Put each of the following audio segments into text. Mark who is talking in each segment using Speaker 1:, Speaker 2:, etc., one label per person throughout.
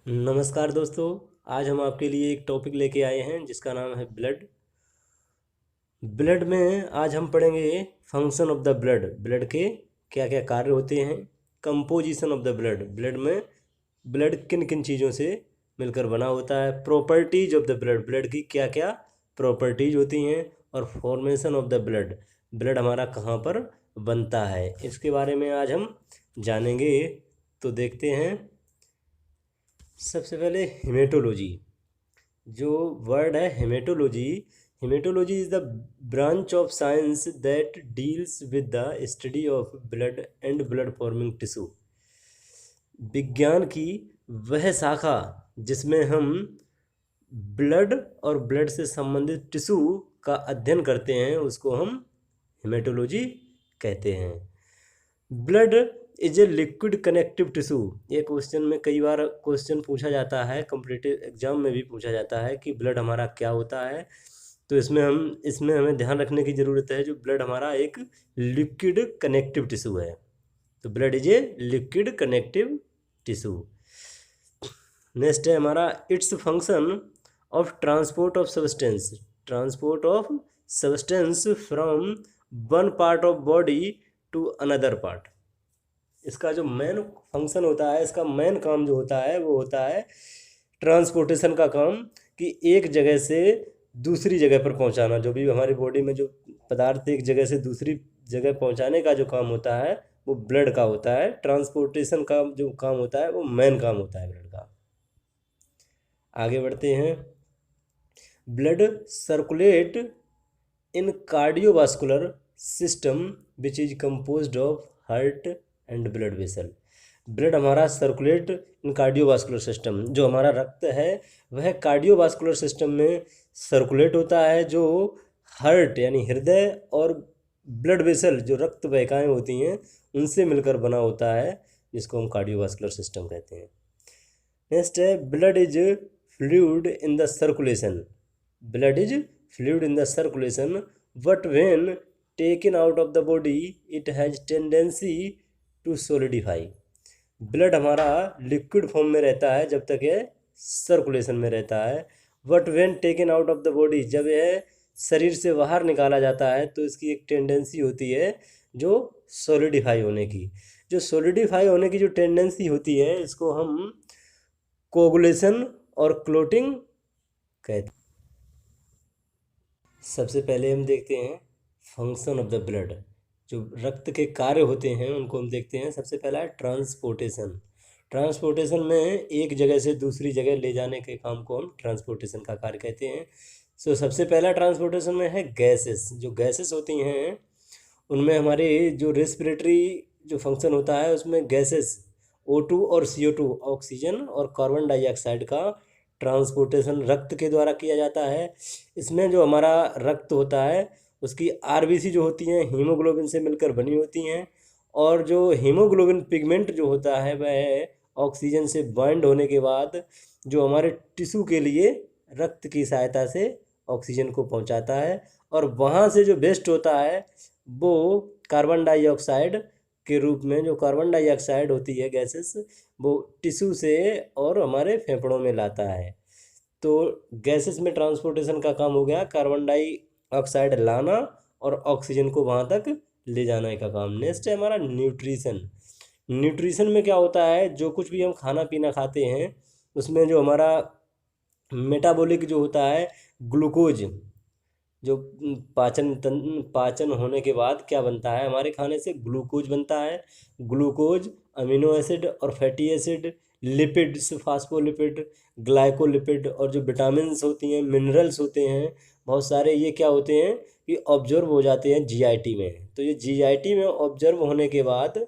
Speaker 1: नमस्कार दोस्तों। आज हम आपके लिए एक टॉपिक लेके आए हैं जिसका नाम है ब्लड। ब्लड में आज हम पढ़ेंगे function of the blood. Blood के क्या क्या कार्य होते हैं, composition of the blood, blood में ब्लड किन किन चीज़ों से मिलकर बना होता है, properties of the blood, blood की क्या क्या प्रॉपर्टीज होती हैं, और formation of the blood, blood हमारा कहाँ पर बनता है, इसके बारे में आज हम जानेंगे। तो देखते हैं। सबसे पहले हेमेटोलॉजी, जो वर्ड है haematology, haematology is the branch of science that deals with the study of blood and blood forming tissue. विज्ञान की वह शाखा जिसमें हम ब्लड और ब्लड से संबंधित टिश्यू का अध्ययन करते हैं उसको हम हेमेटोलॉजी कहते हैं। Blood is a liquid connective tissue. ये क्वेश्चन में कई बार क्वेश्चन पूछा जाता है, कॉम्पिटिटिव एग्जाम में भी पूछा जाता है कि ब्लड हमारा क्या होता है। तो इसमें हमें ध्यान रखने की ज़रूरत है जो ब्लड हमारा एक लिक्विड कनेक्टिव टिश्यू है। तो blood is a liquid connective tissue. Next है हमारा its function of transport of substance, transport of substance from one part of body to another part. इसका जो मेन फंक्शन होता है, इसका मेन काम जो होता है वो होता है ट्रांसपोर्टेशन का काम, कि एक जगह से दूसरी जगह पर पहुंचाना। जो भी हमारी बॉडी में जो पदार्थ एक जगह से दूसरी जगह पहुंचाने का जो काम होता है वो ब्लड का होता है। ट्रांसपोर्टेशन का जो काम होता है वो मेन काम होता है ब्लड का। आगे बढ़ते हैं। Blood circulate in cardiovascular system which is composed of heart and blood vessel. Blood हमारा सर्कुलेट इन कार्डियोवास्कुलर सिस्टम, जो हमारा रक्त है वह कार्डियोवास्कुलर सिस्टम में सर्कुलेट होता है, जो हार्ट यानी हृदय और ब्लड वेसल जो रक्त वाहिकाएं होती हैं उनसे मिलकर बना होता है, जिसको हम कार्डियोवास्कुलर सिस्टम कहते हैं। नेक्स्ट है blood is fluid in the circulation. Blood is fluid in the circulation but when taken out of the body it has tendency to solidify. Blood हमारा लिक्विड फॉर्म में रहता है जब तक यह सर्कुलेशन में रहता है, but when taken out of the body, जब यह शरीर से बाहर निकाला जाता है तो इसकी एक टेंडेंसी होती है जो सॉलिडिफाई होने की। जो सॉलिडिफाई होने की जो टेंडेंसी होती है इसको हम कोगुलेशन और क्लोटिंग कहते हैं। सबसे पहले हम देखते हैं फंक्शन ऑफ द ब्लड, जो रक्त के कार्य होते हैं उनको हम देखते हैं। सबसे पहला है ट्रांसपोर्टेशन। ट्रांसपोर्टेशन में एक जगह से दूसरी जगह ले जाने के काम को हम ट्रांसपोर्टेशन का कार्य कहते हैं। सो सबसे पहला ट्रांसपोर्टेशन में है गैसेस। जो गैसेस होती हैं उनमें हमारे जो रेस्पिरेटरी जो फंक्शन होता है उसमें गैसेस O2 और CO2, ऑक्सीजन और कार्बन डाइऑक्साइड का ट्रांसपोर्टेशन रक्त के द्वारा किया जाता है। इसमें जो हमारा रक्त होता है उसकी आरबीसी जो होती हैं हीमोग्लोबिन से मिलकर बनी होती हैं, और जो हीमोग्लोबिन पिगमेंट जो होता है वह ऑक्सीजन से बाइंड होने के बाद जो हमारे टिश्यू के लिए रक्त की सहायता से ऑक्सीजन को पहुंचाता है, और वहाँ से जो वेस्ट होता है वो कार्बन डाइऑक्साइड के रूप में, जो कार्बन डाइऑक्साइड होती है गैसेस, वो टिश्यू से और हमारे फेफड़ों में लाता है। तो गैसेस में ट्रांसपोर्टेशन का काम हो गया कार्बन डाइऑक्साइड लाना और ऑक्सीजन को वहाँ तक ले जाने का काम। नेक्स्ट है हमारा न्यूट्रिशन। न्यूट्रिशन में क्या होता है, जो कुछ भी हम खाना पीना खाते हैं उसमें जो हमारा मेटाबॉलिक जो होता है ग्लूकोज, जो पाचन होने के बाद क्या बनता है, हमारे खाने से ग्लूकोज बनता है। ग्लूकोज अमीनो एसिड और fatty acid, lipids, phospholipid, glycolipid, और जो विटामिन्स होती हैं, मिनरल्स होते हैं बहुत सारे, ये क्या होते हैं कि ऑब्जर्व हो जाते हैं जीआईटी में। तो ये जीआईटी में ऑब्जर्व होने के बाद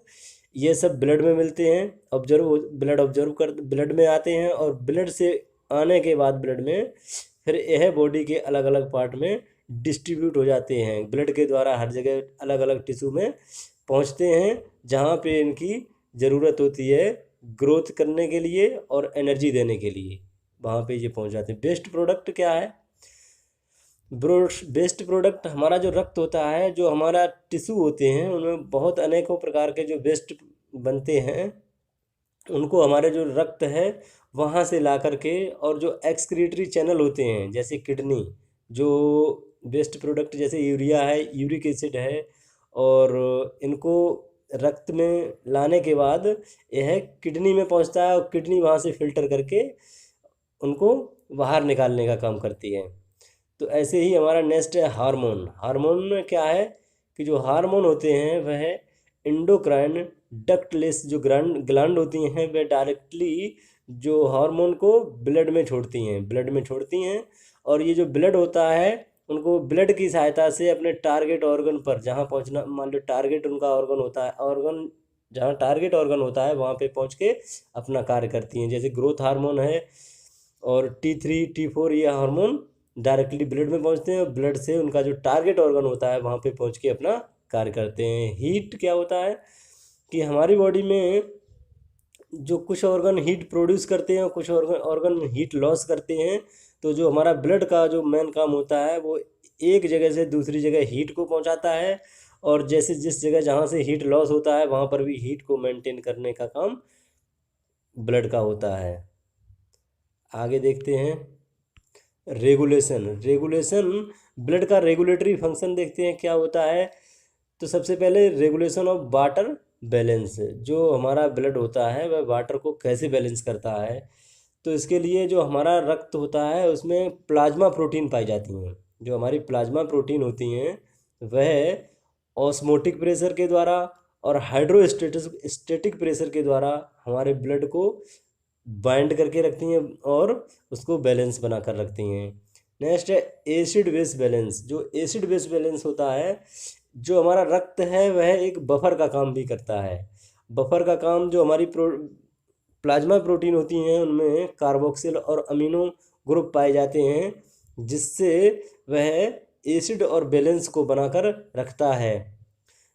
Speaker 1: ये सब ब्लड में मिलते हैं, ब्लड में आते हैं, और ब्लड से आने के बाद ब्लड में फिर यह बॉडी के अलग अलग पार्ट में डिस्ट्रीब्यूट हो जाते हैं। ब्लड के द्वारा हर जगह अलग अलग टिश्यू में पहुंचते हैं जहां पे इनकी ज़रूरत होती है ग्रोथ करने के लिए और एनर्जी देने के लिए, वहां पे ये पहुंच जाते हैं। बेस्ट प्रोडक्ट क्या है? बेस्ट प्रोडक्ट हमारा जो रक्त होता है, जो हमारा टिश्यू होते हैं उनमें बहुत अनेकों प्रकार के जो बेस्ट बनते हैं, उनको हमारे जो रक्त है वहाँ से ला करके, और जो एक्सक्रीटरी चैनल होते हैं जैसे किडनी, जो वेस्ट प्रोडक्ट जैसे यूरिया है, यूरिक एसिड है, और इनको रक्त में लाने के बाद यह किडनी में पहुँचता है, और किडनी वहाँ से फिल्टर करके उनको बाहर निकालने का काम करती है। तो ऐसे ही हमारा नेक्स्ट है हार्मोन। हार्मोन में क्या है कि जो हार्मोन होते हैं वह इंडोक्राइन डक्टलेस जो ग्लैंड होती हैं वह डायरेक्टली जो हार्मोन को ब्लड में छोड़ती हैं, और ये जो ब्लड होता है उनको ब्लड की सहायता से अपने टारगेट ऑर्गन पर जहाँ पहुँचना, मान लो टारगेट उनका ऑर्गन होता है, ऑर्गन जहाँ टारगेट ऑर्गन होता है वहाँ पे पहुँच के अपना कार्य करती हैं। जैसे ग्रोथ हार्मोन है और T3 T4, ये हार्मोन डायरेक्टली ब्लड में पहुंचते हैं, और ब्लड से उनका जो टारगेट ऑर्गन होता है वहाँ पे पहुंच के अपना कार्य करते हैं। हीट क्या होता है कि हमारी बॉडी में जो कुछ ऑर्गन हीट प्रोड्यूस करते हैं और कुछ ऑर्गन ऑर्गन हीट लॉस करते हैं। तो जो हमारा ब्लड का जो मेन काम होता है वो एक जगह से दूसरी जगह हीट को पहुंचाता है, और जैसे जिस जगह जहाँ से हीट लॉस होता है वहाँ पर भी हीट को मेंटेन करने का काम ब्लड का होता है। आगे देखते हैं रेगुलेशन। रेगुलेशन ब्लड का रेगुलेटरी फंक्शन देखते हैं क्या होता है। तो सबसे पहले रेगुलेशन ऑफ वाटर बैलेंस, जो हमारा ब्लड होता है वह वाटर को कैसे बैलेंस करता है। तो इसके लिए जो हमारा रक्त होता है उसमें प्लाज्मा प्रोटीन पाई जाती हैं। जो हमारी प्लाज्मा प्रोटीन होती हैं वह ऑस्मोटिक प्रेशर के द्वारा और हाइड्रोस्टेटिक स्टेटिक प्रेशर के द्वारा हमारे ब्लड को बाइंड करके रखती हैं और उसको बैलेंस बना कर रखती हैं। नेक्स्ट है एसिड बेस बैलेंस। जो एसिड बेस बैलेंस होता है, जो हमारा रक्त है वह एक बफर का काम भी करता है। बफर का काम, जो हमारी प्लाज्मा प्रोटीन होती हैं उनमें कार्बोक्सिल और अमीनो ग्रुप पाए जाते हैं, जिससे वह एसिड और बैलेंस को बनाकर रखता है।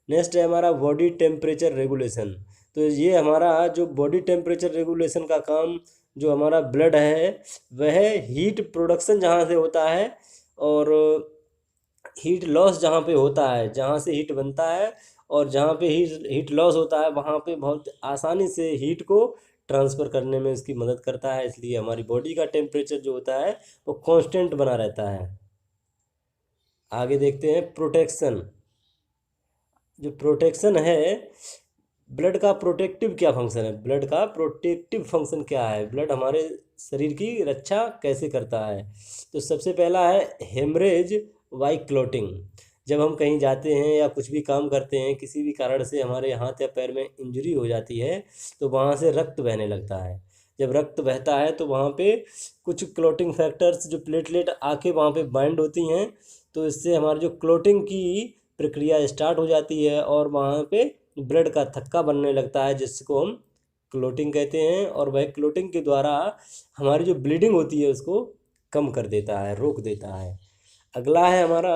Speaker 1: नेक्स्ट है हमारा बॉडी टेम्परेचर रेगुलेशन। तो ये हमारा जो बॉडी टेम्परेचर रेगुलेशन का काम, जो हमारा ब्लड है वह हीट प्रोडक्शन जहाँ से होता है और हीट लॉस जहाँ पे होता है, जहाँ से हीट बनता है और जहाँ पे हीट लॉस होता है वहाँ पे बहुत आसानी से हीट को ट्रांसफ़र करने में इसकी मदद करता है। इसलिए हमारी बॉडी का टेम्परेचर जो होता है वो कांस्टेंट बना रहता है। आगे देखते हैं प्रोटेक्शन। जो प्रोटेक्शन है, ब्लड का प्रोटेक्टिव क्या फंक्शन है, ब्लड का प्रोटेक्टिव फंक्शन क्या है, ब्लड हमारे शरीर की रक्षा कैसे करता है। तो सबसे पहला है हेमरेज बाई क्लॉटिंग। जब हम कहीं जाते हैं या कुछ भी काम करते हैं, किसी भी कारण से हमारे हाथ या पैर में इंजरी हो जाती है तो वहाँ से रक्त बहने लगता है। जब रक्त बहता है तो वहाँ पे कुछ क्लॉटिंग फैक्टर्स, जो प्लेटलेट आके वहाँ पे बाइंड होती हैं, तो इससे हमारी जो क्लॉटिंग की प्रक्रिया स्टार्ट हो जाती है और वहाँ पे ब्लड का थक्का बनने लगता है, जिसको हम क्लोटिंग कहते हैं। और वह क्लोटिंग के द्वारा हमारी जो ब्लीडिंग होती है उसको कम कर देता है, रोक देता है। अगला है हमारा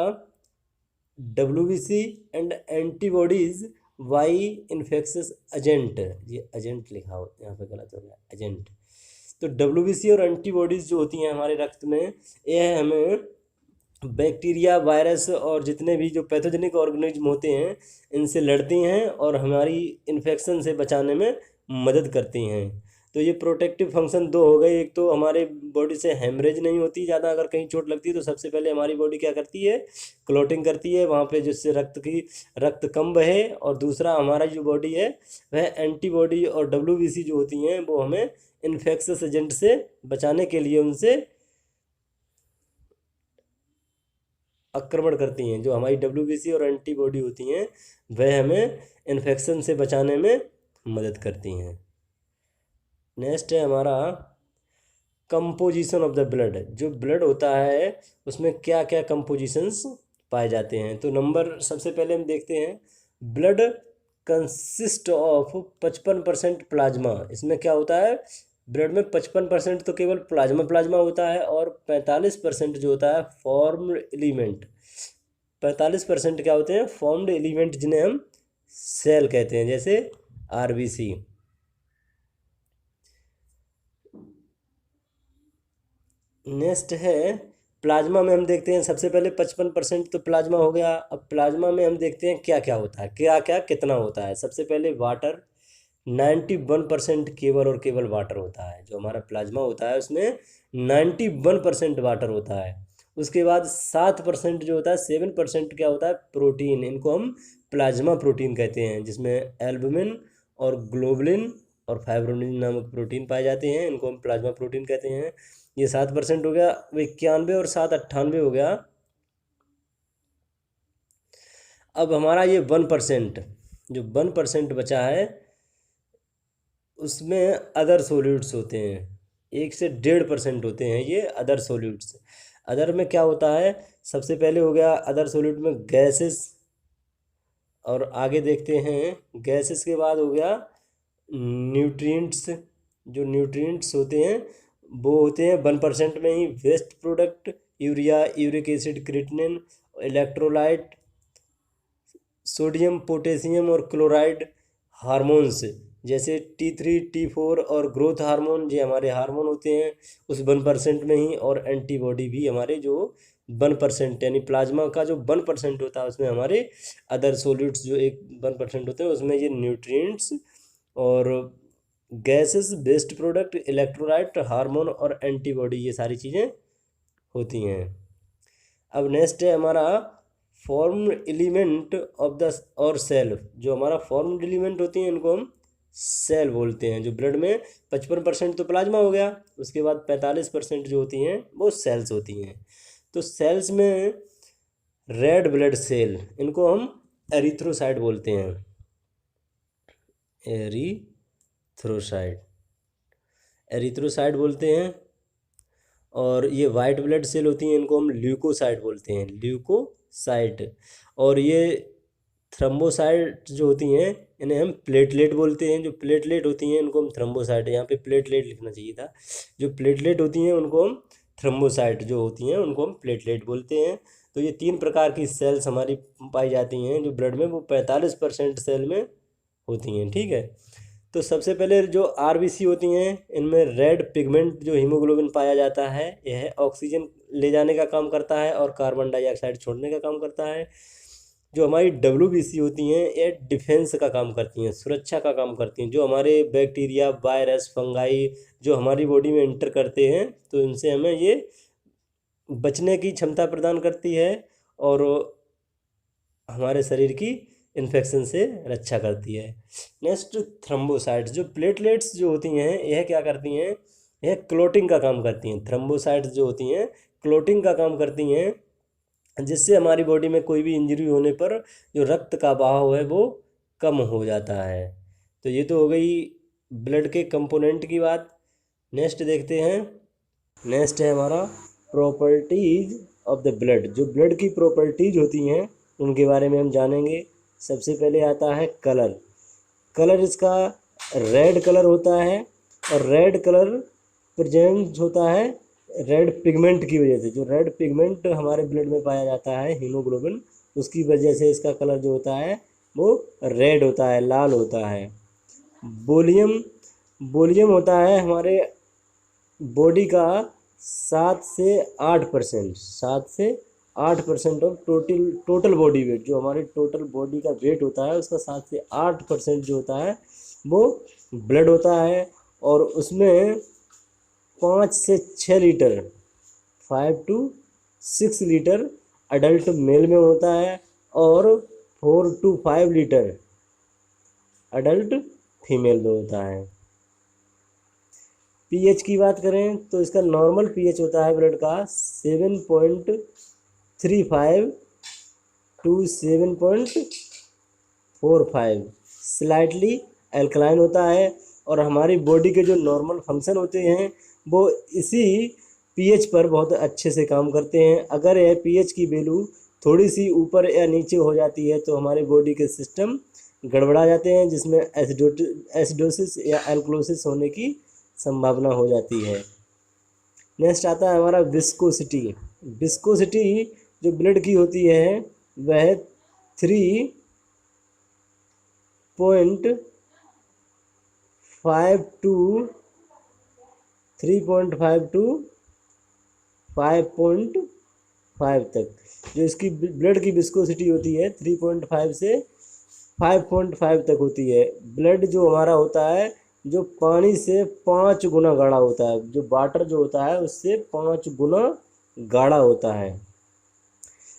Speaker 1: WBC and antibodies why infectious agent. ये एजेंट लिखा हो यहाँ पे, गलत हो गया, एजेंट। तो WBC और एंटीबॉडीज़ जो होती हैं हमारे रक्त में, यह हमें बैक्टीरिया, वायरस और जितने भी जो पैथोजेनिक ऑर्गेनिज्म होते हैं इनसे लड़ती हैं और हमारी इन्फेक्शन से बचाने में मदद करती हैं। तो ये प्रोटेक्टिव फंक्शन दो हो गए। एक तो हमारे बॉडी से हेमरेज नहीं होती ज़्यादा, अगर कहीं चोट लगती है तो सबसे पहले हमारी बॉडी क्या करती है, क्लॉटिंग करती है वहाँ पे, जिससे रक्त कम बहे। और दूसरा हमारा जो बॉडी है वह एंटीबॉडी और WBC जो होती हैं वो हमें इन्फेक्शस एजेंट से बचाने के लिए उनसे आक्रमण करती हैं। जो हमारी WBC और एंटीबॉडी होती हैं वह हमें इन्फेक्शन से बचाने में मदद करती हैं। नेक्स्ट है हमारा कंपोजिशन ऑफ द ब्लड। जो ब्लड होता है उसमें क्या क्या कंपोजिशंस पाए जाते हैं। तो नंबर सबसे पहले हम देखते हैं, ब्लड कंसिस्ट ऑफ 55% प्लाज्मा। इसमें क्या होता है, ब्लड में 55% तो केवल प्लाज्मा होता है और 45% जो होता है फॉर्म्ड एलिमेंट। 45% क्या होते हैं, फॉर्म्ड एलिमेंट, जिन्हें हम सेल कहते हैं, जैसे RBC। नेक्स्ट है प्लाज्मा में हम देखते हैं, सबसे पहले 55% तो प्लाज्मा हो गया। अब प्लाज्मा में हम देखते हैं क्या क्या होता है, क्या क्या कितना होता है। सबसे पहले वाटर, 91% केवल और केवल वाटर होता है। जो हमारा प्लाज्मा होता है उसमें 91% वाटर होता है। उसके बाद 7% जो होता है, 7% क्या होता है, प्रोटीन। इनको हम प्लाज्मा प्रोटीन कहते हैं, जिसमें एल्बुमिन और ग्लोबुलिन और फाइब्रोनिन नामक प्रोटीन पाए जाते हैं। इनको हम प्लाज्मा प्रोटीन कहते हैं। ये 7% हो गया। 91 और 7 98 हो गया। अब हमारा ये 1%, जो 1% बचा है, उसमें अदर सॉल्यूट्स होते हैं। 1 से 1.5% होते हैं ये अदर सॉल्यूट्स। अदर में क्या होता है, सबसे पहले हो गया अदर सॉल्यूट में गैसेस, और आगे देखते हैं गैसेस के बाद हो गया न्यूट्रिएंट्स। जो न्यूट्रिएंट्स होते हैं वो होते हैं 1% में ही waste product, urea, uric acid, creatinine, electrolyte, sodium, potassium और क्लोराइड। हार्मोन्स जैसे T3, T4 और ग्रोथ हार्मोन, ये हमारे हार्मोन होते हैं उस 1% में ही। और एंटीबॉडी भी हमारे जो 1%, यानी प्लाज्मा का जो 1% होता है उसमें हमारे अदर सॉल्यूट्स जो 1% होते हैं उसमें ये न्यूट्रिएंट्स और gases, waste product, electrolyte, hormone और एंटीबॉडी, ये सारी चीज़ें होती हैं। अब नेक्स्ट है हमारा फॉर्म्ड एलिमेंट ऑफ द और सेल। जो हमारा फॉर्म्ड एलिमेंट होती हैं इनको हम सेल बोलते हैं। जो ब्लड में 55% तो प्लाज्मा हो गया, उसके बाद 45% जो होती हैं वो सेल्स होती हैं। तो सेल्स में रेड ब्लड सेल, इनको हम एरिथ्रोसाइट बोलते हैं। एरिथ्रोसाइट, एरिथ्रोसाइट बोलते हैं। और ये वाइट ब्लड सेल होती हैं, इनको हम ल्यूकोसाइट बोलते हैं, ल्यूकोसाइट। और ये थ्रम्बोसाइट जो होती हैं इन्हें हम प्लेटलेट बोलते हैं। जो प्लेटलेट होती हैं इनको हम थ्रम्बोसाइट, यहाँ पे प्लेटलेट लिखना चाहिए था। जो प्लेटलेट होती हैं उनको हम थ्रम्बोसाइट, जो होती हैं उनको हम प्लेटलेट बोलते हैं। तो ये 3 प्रकार की सेल्स हमारी पाई जाती हैं जो ब्लड में, वो 45% सेल में होती हैं। ठीक है, तो सबसे पहले जो आरबीसी होती हैं इनमें रेड पिगमेंट जो हीमोग्लोबिन पाया जाता है, यह ऑक्सीजन ले जाने का काम करता है और कार्बन डाइऑक्साइड छोड़ने का काम करता है। जो हमारी डब्ल्यूबीसी होती हैं ये डिफेंस का काम करती हैं, सुरक्षा का काम करती हैं। जो हमारे बैक्टीरिया, वायरस, फंगाई जो हमारी बॉडी में इंटर करते हैं तो इनसे हमें ये बचने की क्षमता प्रदान करती है और हमारे शरीर की इन्फेक्शन से रक्षा करती है। नेक्स्ट थ्रम्बोसाइट्स, जो प्लेटलेट्स जो होती हैं यह क्या करती हैं, यह क्लोटिंग का काम करती हैं। थ्रम्बोसाइट्स जो होती हैं क्लोटिंग का काम करती हैं, जिससे हमारी बॉडी में कोई भी इंजरी होने पर जो रक्त का बहाव है वो कम हो जाता है। तो ये तो हो गई ब्लड के कंपोनेंट की बात। नेक्स्ट देखते हैं, नेक्स्ट है हमारा प्रॉपर्टीज ऑफ द ब्लड। जो ब्लड की प्रॉपर्टीज होती हैं उनके बारे में हम जानेंगे। सबसे पहले आता है कलर। कलर इसका रेड कलर होता है और रेड कलर प्रेजेंट होता है रेड पिगमेंट की वजह से। जो रेड पिगमेंट हमारे ब्लड में पाया जाता है हीमोग्लोबिन, उसकी वजह से इसका कलर जो होता है वो रेड होता है, लाल होता है। वॉल्यूम, वॉल्यूम होता है हमारे बॉडी का 7 से 8% ऑफ टोटल बॉडी वेट। जो हमारे टोटल बॉडी का वेट होता है उसका 7 से 8% जो होता है वो ब्लड होता है। और उसमें 5 से 6 litre, 5 to 6 litre adult mail में होता है और 4 to 5 लीटर अडल्ट फीमेल में होता है। पीएच की बात करें तो इसका नॉर्मल पीएच होता है ब्लड का 7.35 to 7.45, स्लाइटली एल्कलाइन होता है। और हमारी बॉडी के जो नॉर्मल फंक्शन होते हैं वो इसी पीएच पर बहुत अच्छे से काम करते हैं। अगर यह पीएच की वैल्यू थोड़ी सी ऊपर या नीचे हो जाती है तो हमारे बॉडी के सिस्टम गड़बड़ा जाते हैं, जिसमें एसिडोसिस या एल्कलोसिस होने की संभावना हो जाती है। नेक्स्ट आता है हमारा विस्कोसिटी। विस्कोसिटी जो ब्लड की होती है वह 3.5 to 5.5 तक। जो इसकी ब्लड की विस्कोसिटी होती है 3.5 से 5.5 तक होती है। ब्लड जो हमारा होता है जो पानी से 5 गुना गाढ़ा होता है, जो वाटर जो होता है उससे 5 गुना गाढ़ा होता है।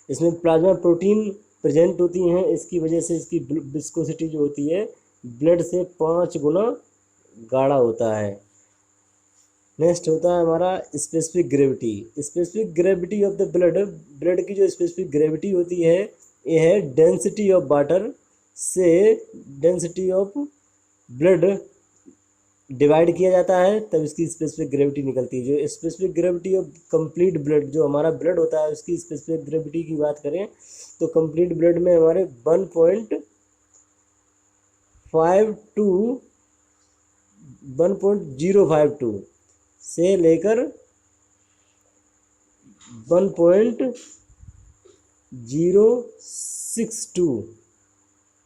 Speaker 1: इसमें प्लाज्मा प्रोटीन प्रेजेंट होती हैं, इसकी वजह से इसकी विस्कोसिटी जो होती है ब्लड से 5 गुना गाढ़ा होता है। नेक्स्ट होता है हमारा specific gravity. Specific gravity of the blood, blood की जो स्पेसिफिक ग्रेविटी होती है ये है डेंसिटी ऑफ वाटर से डेंसिटी ऑफ ब्लड डिवाइड किया जाता है, तब इसकी स्पेसिफिक ग्रेविटी निकलती है। जो specific gravity of complete blood, जो हमारा ब्लड होता है उसकी स्पेसिफिक ग्रेविटी की बात करें तो कंप्लीट ब्लड में हमारे 1.052 से लेकर 1.062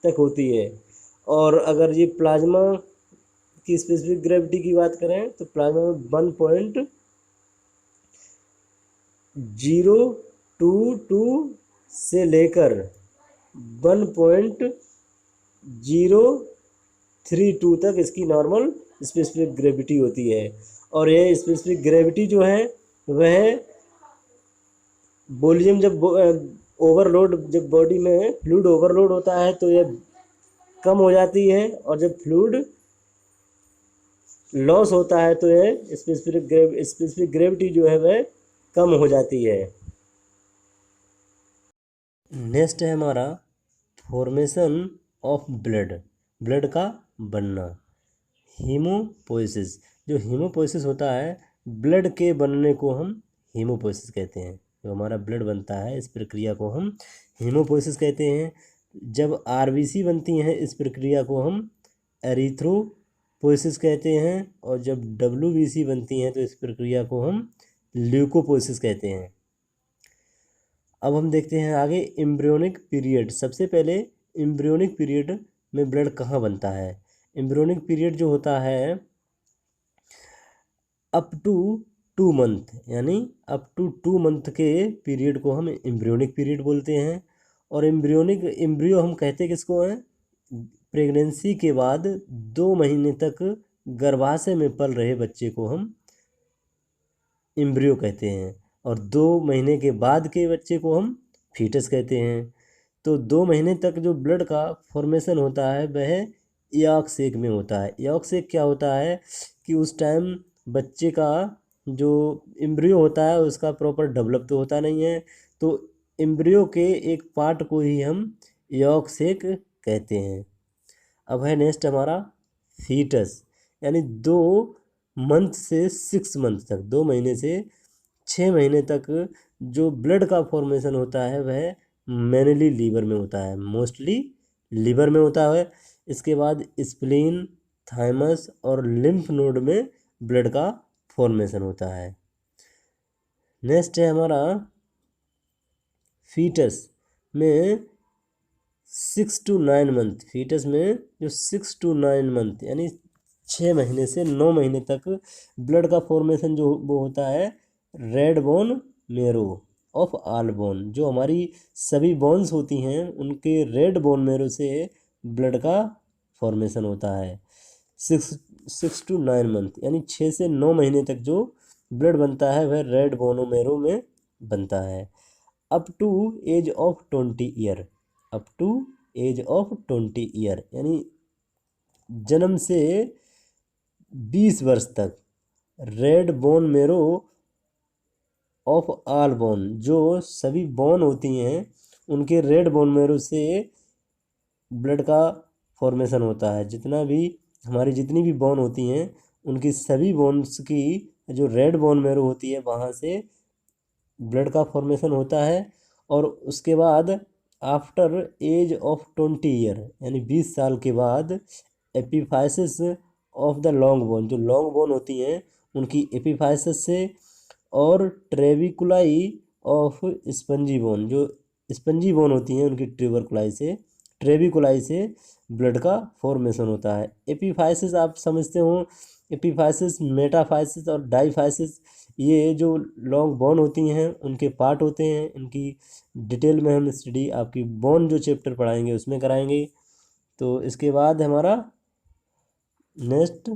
Speaker 1: तक होती है। और अगर ये प्लाज्मा की स्पेसिफिक ग्रेविटी की बात करें तो प्लाज्मा में 1.022 से लेकर 1.032 तक इसकी नॉर्मल स्पेसिफिक ग्रेविटी होती है। और यह स्पेसिफिक ग्रेविटी जो है वह वॉल्यूम जब ओवरलोड, जब बॉडी में फ्लूइड ओवरलोड होता है तो यह कम हो जाती है, और जब फ्लूइड लॉस होता है तो यह स्पेसिफिक ग्रेविटी जो है वह कम हो जाती है। नेक्स्ट है हमारा फॉर्मेशन ऑफ ब्लड, ब्लड का बनना। हीमोपोइसिस, जो हीमोपोइसिस होता है ब्लड के बनने को हम हीमोपोइसिस कहते हैं। जो हमारा ब्लड बनता है इस प्रक्रिया को हम हीमोपोइसिस कहते हैं। जब आरबीसी बनती हैं इस प्रक्रिया को हम एरिथ्रोपोइसिस कहते हैं, और जब डब्ल्यूबीसी बनती हैं तो इस प्रक्रिया को हम ल्यूकोपोइसिस कहते हैं। अब हम देखते हैं आगे एम्ब्रियोनिक पीरियड। सबसे पहले एम्ब्रियोनिक पीरियड में ब्लड कहाँ बनता है। एम्ब्रियोनिक पीरियड जो होता है अप टू 2 मंथ, यानी अप टू 2 मंथ के पीरियड को हम एम्ब्रियोनिक पीरियड बोलते हैं। और एम्ब्रियो हम कहते किसको हैं, प्रेगनेंसी के बाद 2 महीने तक गर्भाशय में पल रहे बच्चे को हम एम्ब्रियो कहते हैं, और 2 महीने के बाद के बच्चे को हम फीटस कहते हैं। तो 2 महीने तक जो ब्लड का फॉर्मेशन होता है वह यॉर्क सेक में होता है। यॉर्क सेक क्या होता है कि उस टाइम बच्चे का जो एम्ब्रियो होता है उसका प्रॉपर डेवलप तो होता नहीं है, तो एम्ब्रियो के एक पार्ट को ही हम यॉर्क सेक कहते हैं। अब है नेक्स्ट हमारा फीटस, यानी 2 मंथ से 6 मंथ तक, 2 महीने से 6 महीने तक जो ब्लड का फॉर्मेशन होता है वह मेनली लीवर में होता है, मोस्टली लीवर में होता है। इसके बाद स्प्लीन, थाइमस और लिम्फ नोड में ब्लड का फॉर्मेशन होता है। नेक्स्ट है हमारा फीटस में 6 to 9 मंथ। फीटस में जो 6 to 9 मंथ यानी 6 महीने से 9 महीने तक ब्लड का फॉर्मेशन जो वो होता है red bone marrow of all bone. जो हमारी सभी बोन्स होती हैं उनके रेड बोन मेरो से ब्लड का फॉर्मेशन होता है। 6 to 9 मंथ यानी 6 से 9 महीने तक जो ब्लड बनता है वह रेड बोनो मेरो में बनता है। Up to age of 20 year, up to age of 20 year यानी जन्म से 20 वर्ष तक red bone marrow of all bone, जो सभी बोन होती हैं उनके रेड बोन मेरो से ब्लड का फॉर्मेशन होता है। जितना भी हमारी जितनी भी बोन होती हैं उनकी सभी बोन्स की जो रेड बोन मेरो होती है वहाँ से ब्लड का फॉर्मेशन होता है। और उसके बाद आफ्टर एज ऑफ 20 ईयर यानी 20 साल के बाद epiphysis of the long bone, जो लॉन्ग बोन होती हैं उनकी एपिफाइसिस से, और ट्रेविकुलाई ऑफ स्पंजी बोन, जो स्पंजी बोन होती हैं उनकी ट्रेविकुलाई से ब्लड का फॉर्मेशन होता है। एपिफाइसिस आप समझते हो, एपिफाइसिस, मेटाफाइसिस और डाईफाइसिस, ये जो लॉन्ग बोन होती हैं उनके पार्ट होते हैं। इनकी डिटेल में हम स्टडी आपकी बोन जो चैप्टर पढ़ाएंगे उसमें कराएंगे। तो इसके बाद हमारा नेक्स्ट